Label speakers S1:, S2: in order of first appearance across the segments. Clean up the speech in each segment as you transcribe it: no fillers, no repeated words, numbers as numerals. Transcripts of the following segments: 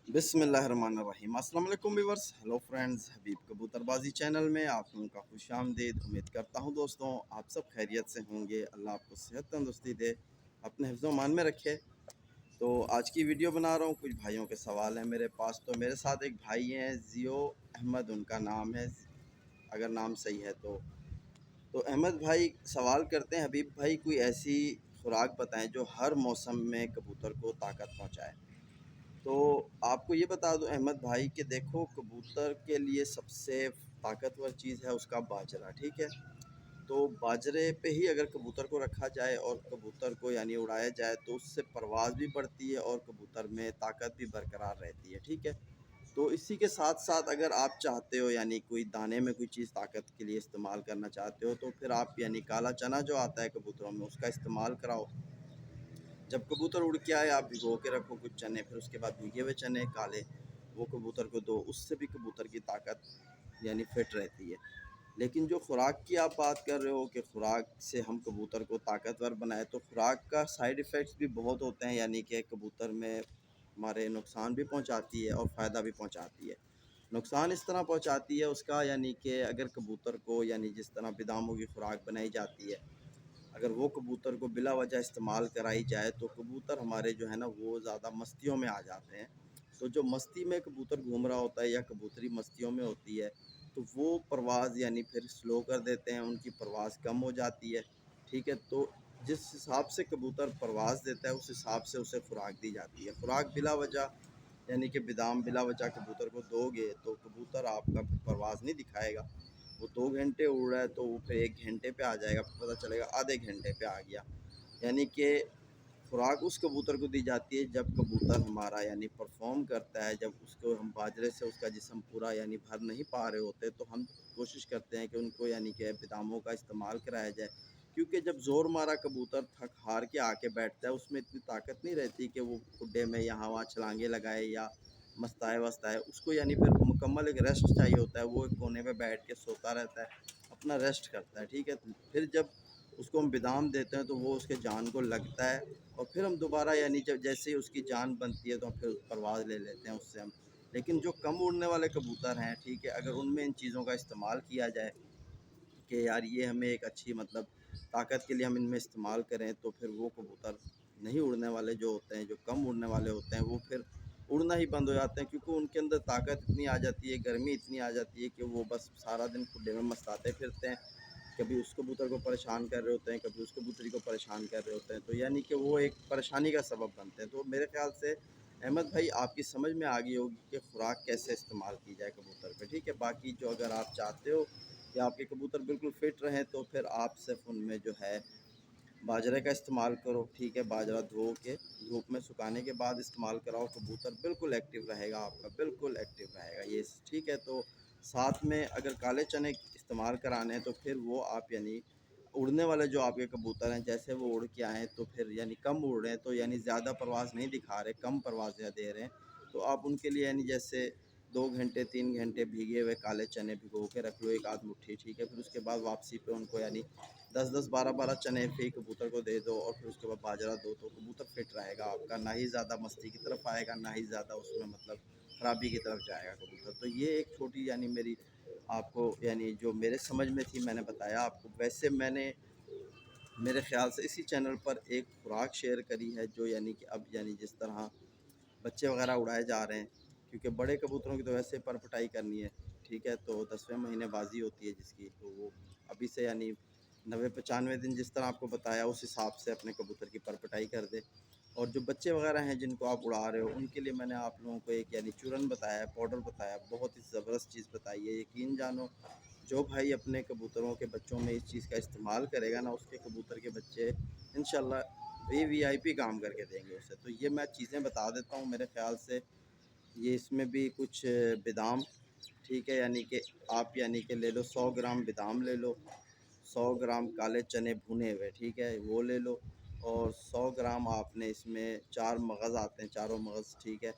S1: बिस्मिल्लाहिर्रहमानिर्रहीम। अस्सलाम वालेकुम व्यूअर्स, हेलो फ्रेंड्स, हबीब कबूतरबाजी चैनल में आप लोगों का खुशामदीद। उम्मीद करता हूँ दोस्तों आप सब खैरियत से होंगे। अल्लाह आपको सेहत तंदुरुस्ती दे, अपने हिफ्ज़ मान में रखे। तो आज की वीडियो बना रहा हूँ, कुछ भाइयों के सवाल हैं मेरे पास। तो मेरे साथ एक भाई हैं, ज़ियो अहमद उनका नाम है, अगर नाम सही है तो अहमद भाई सवाल करते हैं, हबीब भाई कोई ऐसी खुराक बताएं जो हर मौसम में कबूतर को ताकत पहुँचाए। तो आपको ये बता दूं अहमद भाई कि देखो, कबूतर के लिए सबसे ताकतवर चीज़ है उसका बाजरा, ठीक है। तो बाजरे पे ही अगर कबूतर को रखा जाए और कबूतर को यानी उड़ाया जाए तो उससे परवाज़ भी बढ़ती है और कबूतर में ताकत भी बरकरार रहती है, ठीक है। तो इसी के साथ साथ अगर आप चाहते हो यानी कोई दाने में कोई चीज़ ताकत के लिए इस्तेमाल करना चाहते हो तो फिर आप यानी काला चना जो आता है कबूतरों में उसका इस्तेमाल कराओ। जब कबूतर उड़ के आए आप भिगो के रखो कुछ चने, फिर उसके बाद भीगे हुए चने काले वो कबूतर को दो, उससे भी कबूतर की ताकत यानी फिट रहती है। लेकिन जो खुराक की आप बात कर रहे हो कि खुराक से हम कबूतर को ताकतवर बनाए, तो खुराक का साइड इफ़ेक्ट्स भी बहुत होते हैं, यानी कि कबूतर में हमारे नुकसान भी पहुंचाती है और फ़ायदा भी पहुंचाती है। नुकसान इस तरह पहुंचाती है उसका, यानी कि अगर कबूतर को यानी जिस तरह बेदामों की खुराक बनाई जाती है, अगर वो कबूतर को बिला वजह इस्तेमाल कराई जाए तो कबूतर हमारे जो है ना वो ज़्यादा मस्तियों में आ जाते हैं। तो जो मस्ती में कबूतर घूम रहा होता है या कबूतरी मस्तियों में होती है तो वो परवाज़ यानी फिर स्लो कर देते हैं, उनकी परवाज़ कम हो जाती है, ठीक है। तो जिस हिसाब से कबूतर परवाज़ देता है उस हिसाब से उसे खुराक दी जाती है। खुराक बिला वजह यानी कि बेदाम बिला वजह कबूतर को दोगे तो कबूतर आपका फिर परवाज़ नहीं दिखाएगा। वो 2 घंटे उड़ रहा है तो वो फिर 1 घंटे पे आ जाएगा, फिर पता चलेगा आधे घंटे पे आ गया। यानी कि खुराक उस कबूतर को दी जाती है जब कबूतर हमारा यानी परफॉर्म करता है, जब उसको हम बाजरे से उसका जिस्म पूरा यानी भर नहीं पा रहे होते तो हम कोशिश करते हैं कि उनको यानी कि बेदामों का इस्तेमाल कराया जाए। क्योंकि जब ज़ोर मारा कबूतर थक हार के आके बैठता है उसमें इतनी ताकत नहीं रहती कि वो खुड्डे में यहाँ वहाँ छलांगे लगाए या मस्ताए वस्ताए, उसको यानी फिर मुकम्मल एक रेस्ट चाहिए होता है। वो एक कोने पे बैठ के सोता रहता है, अपना रेस्ट करता है, ठीक है। फिर जब उसको हम बेदाम देते हैं तो वो उसके जान को लगता है और फिर हम दोबारा यानी जब जैसे ही उसकी जान बनती है तो हम फिर परवाज़ ले लेते हैं उससे हम। लेकिन जो कम उड़ने वाले कबूतर हैं, ठीक है, अगर उनमें इन चीज़ों का इस्तेमाल किया जाए कि यार ये हमें एक अच्छी मतलब ताकत के लिए हम इनमें इस्तेमाल करें, तो फिर वो कबूतर नहीं उड़ने वाले जो होते हैं, जो कम उड़ने वाले होते हैं, वो फिर उड़ना ही बंद हो जाते हैं। क्योंकि उनके अंदर ताकत इतनी आ जाती है, गर्मी इतनी आ जाती है कि वो बस सारा दिन खुड्डे में मस्ताते फिरते हैं। कभी उस कबूतर को परेशान कर रहे होते हैं, कभी उस कबूतरी को परेशान कर रहे होते हैं, तो यानी कि वो एक परेशानी का सबब बनते हैं। तो मेरे ख्याल से अहमद भाई आपकी समझ में आ गई होगी कि खुराक कैसे इस्तेमाल की जाए कबूतर पे, ठीक है। बाकी जो अगर आप चाहते हो कि आपके कबूतर बिल्कुल फिट रहें तो फिर आप सिर्फ उनमें जो है बाजरे का इस्तेमाल करो, ठीक है। बाजरा धो के धूप में सुखाने के बाद इस्तेमाल कराओ, कबूतर बिल्कुल एक्टिव रहेगा आपका, बिल्कुल एक्टिव रहेगा ये, ठीक है। तो साथ में अगर काले चने इस्तेमाल कराने हैं तो फिर वो आप यानी उड़ने वाले जो आपके कबूतर हैं जैसे वो उड़ के आएँ तो फिर यानी कम उड़ रहे हैं तो यानी ज़्यादा परवाज़ नहीं दिखा रहे, कम परवाज़ें दे रहे हैं, तो आप उनके लिए यानी जैसे 2 घंटे 3 घंटे भीगे हुए काले चने भिगो के रख लो, एक आध मुट्ठी, ठीक है। फिर उसके बाद वापसी पे उनको यानी 10-10 12-12 चने फिर कबूतर को दे दो और फिर उसके बाद बाजरा दो, तो कबूतर फिट रहेगा आपका, ना ही ज़्यादा मस्ती की तरफ आएगा, ना ही ज़्यादा उसमें मतलब खराबी की तरफ जाएगा कबूतर। तो ये एक छोटी यानी मेरी आपको यानी जो मेरे समझ में थी मैंने बताया आपको। वैसे मैंने मेरे ख़्याल से इसी चैनल पर एक खुराक शेयर करी है जो यानी कि अब यानी जिस तरह बच्चे वगैरह उड़ाए जा रहे हैं, क्योंकि बड़े कबूतरों की तो वैसे परपटाई करनी है, ठीक है। तो 10वें महीने बाजी होती है जिसकी, तो वो अभी से यानी 90-95 दिन जिस तरह आपको बताया उस हिसाब से अपने कबूतर की परपटाई कर दे। और जो बच्चे वगैरह हैं जिनको आप उड़ा रहे हो उनके लिए मैंने आप लोगों को एक यानी चूरन बताया है, पाउडर बताया, बहुत ही ज़बरदस्त चीज़ बताई है। यकीन जानो जो भाई अपने कबूतरों के बच्चों में इस चीज़ का इस्तेमाल करेगा ना, उसके कबूतर के बच्चे इंशाल्लाह वीवीआईपी काम करके देंगे उसे। तो ये मैं चीज़ें बता देता हूँ मेरे ख़्याल से। ये इसमें भी कुछ बादाम, ठीक है, यानी कि आप यानी कि ले लो 100 ग्राम बादाम ले लो, 100 ग्राम काले चने भुने हुए, ठीक है, वो ले लो। और 100 ग्राम आपने इसमें 4 मगज़ आते हैं, चारों मगज़, ठीक है,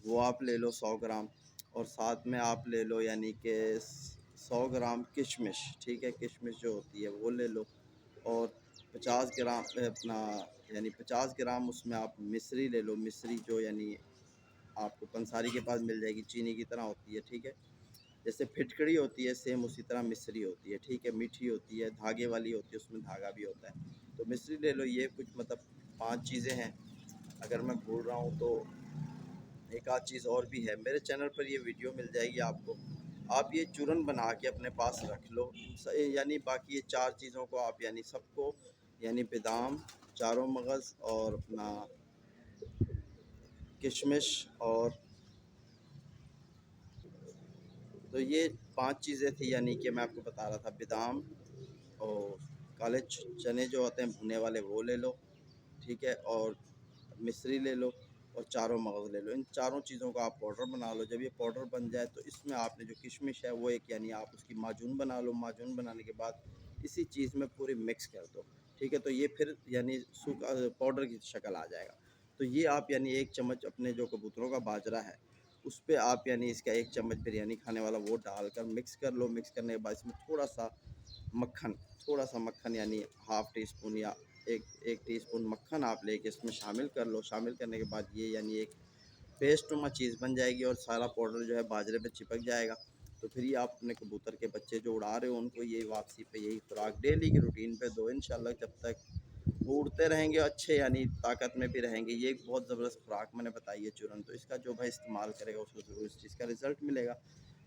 S1: वो आप ले लो 100 ग्राम। और साथ में आप ले लो यानी कि 100 ग्राम किशमिश, ठीक है, किशमिश जो होती है वो ले लो। और 50 ग्राम अपना यानी 50 ग्राम उसमें आप मिश्री ले लो, मिश्री जो यानी آپ کو पंसारी के पास मिल जाएगी, चीनी की तरह होती है, ठीक है। जैसे फिटकड़ी होती है सेम उसी तरह मिश्री होती है, ठीक है। मीठी होती है, धागे वाली होती है, उसमें धागा भी होता है। तो मिश्री ले लो। ये कुछ मतलब 5 चीज़ें हैं। अगर मैं भूल रहा हूँ तो एक आध चीज़ और भी है। मेरे चैनल पर ये वीडियो मिल जाएगी आपको। आप ये चूरन बना के अपने पास रख लो। यानी बाकी ये 4 चीज़ों को आप यानी सबको यानी बादाम, चारों मगज़ और अपना किशमिश और तो ये 5 चीज़ें थी यानी कि मैं आपको बता रहा था। बादाम और काले चने जो होते हैं भुने वाले वो ले लो, ठीक है। और मिश्री ले लो और चारों मगज़ ले लो। इन चारों चीज़ों का आप पाउडर बना लो। जब ये पाउडर बन जाए तो इसमें आपने जो किशमिश है वो एक यानी आप उसकी माजून बना लो। माजून बनाने के बाद इसी चीज़ में पूरी मिक्स कर दो, ठीक है। तो ये फिर यानी सूखा पाउडर की शक्ल आ जाएगा। तो ये आप यानी 1 चम्मच अपने जो कबूतरों का बाजरा है उस पे आप यानी इसका 1 चम्मच बिरयानी खाने वाला वो डालकर मिक्स कर लो। मिक्स करने के बाद इसमें थोड़ा सा मक्खन यानी हाफ़ टी स्पून या एक टीस्पून मक्खन आप लेके इसमें शामिल कर लो। शामिल करने के बाद ये यानी एक पेस्टनुमा चीज़ बन जाएगी और सारा पाउडर जो है बाजरे पे चिपक जाएगा। तो फिर ये आप अपने कबूतर के बच्चे जो उड़ा रहे हो उनको यही वापसी पे यही खुराक डेली की रूटीन पे दो। इंशाल्लाह जब तक वो उड़ते रहेंगे अच्छे यानी ताकत में भी रहेंगे। ये एक बहुत ज़बरदस्त खुराक मैंने बताई है चूरन। तो इसका जो भाई इस्तेमाल करेगा उसको ज़रूर इस चीज़ का रिज़ल्ट मिलेगा।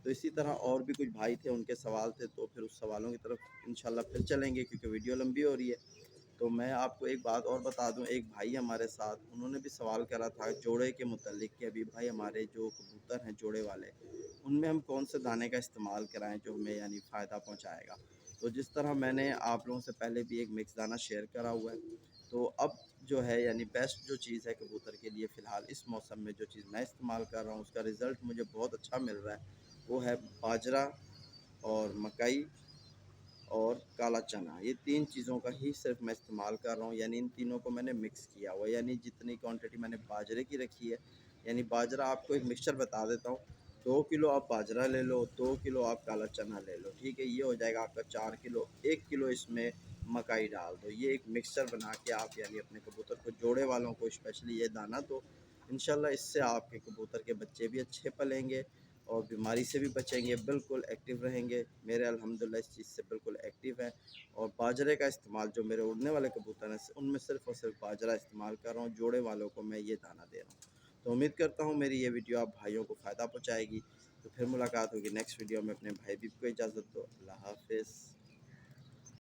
S1: तो इसी तरह और भी कुछ भाई थे, उनके सवाल थे, तो फिर उस सवालों की तरफ इंशाल्लाह फिर चलेंगे क्योंकि वीडियो लंबी हो रही है। तो मैं आपको एक बात और बता दूं, एक भाई हमारे साथ उन्होंने भी सवाल करा था जोड़े के मुतालिक कि अभी भाई हमारे जो कबूतर हैं जोड़े वाले उनमें हम कौन से दाने का इस्तेमाल कराएं जो हमें यानी फ़ायदा पहुंचाएगा। तो जिस तरह मैंने आप लोगों से पहले भी एक मिक्स दाना शेयर करा हुआ है, तो अब जो है यानी बेस्ट जो चीज़ है कबूतर के लिए फ़िलहाल इस मौसम में जो चीज़ मैं इस्तेमाल कर रहा हूँ उसका रिज़ल्ट मुझे बहुत अच्छा मिल रहा है। वो है बाजरा और मकई और काला चना। ये 3 चीज़ों का ही सिर्फ मैं इस्तेमाल कर रहा हूँ। यानी इन तीनों को मैंने मिक्स किया हुआ है। यानी जितनी क्वांटिटी मैंने बाजरे की रखी है, यानी बाजरा आपको एक मिक्सचर बता देता हूँ। 2 किलो आप बाजरा ले लो, 2 किलो आप काला चना ले लो, ठीक है। ये हो जाएगा आपका 4 किलो। 1 किलो इसमें मकई डाल दो। ये एक मिक्सचर बना के आप यानी अपने कबूतर को जोड़े वालों को स्पेशली ये दाना दो। इंशाल्लाह इससे आपके कबूतर के बच्चे भी अच्छे पलेंगे और बीमारी से भी बचेंगे, बिल्कुल एक्टिव रहेंगे। मेरे अल्हम्दुलिल्लाह इस चीज़ से बिल्कुल एक्टिव हैं। और बाजरे का इस्तेमाल जो मेरे उड़ने वाले कबूतर हैं उनमें सिर्फ़ और सिर्फ बाजरा इस्तेमाल कर रहा हूँ। जोड़े वालों को मैं ये दाना दे रहा हूँ। तो उम्मीद करता हूँ मेरी ये वीडियो आप भाइयों को फ़ायदा पहुँचाएगी। तो फिर मुलाकात होगी नेक्स्ट वीडियो में। अपने भाई भी को इजाज़त दो। अल्लाह हाफ़िज़।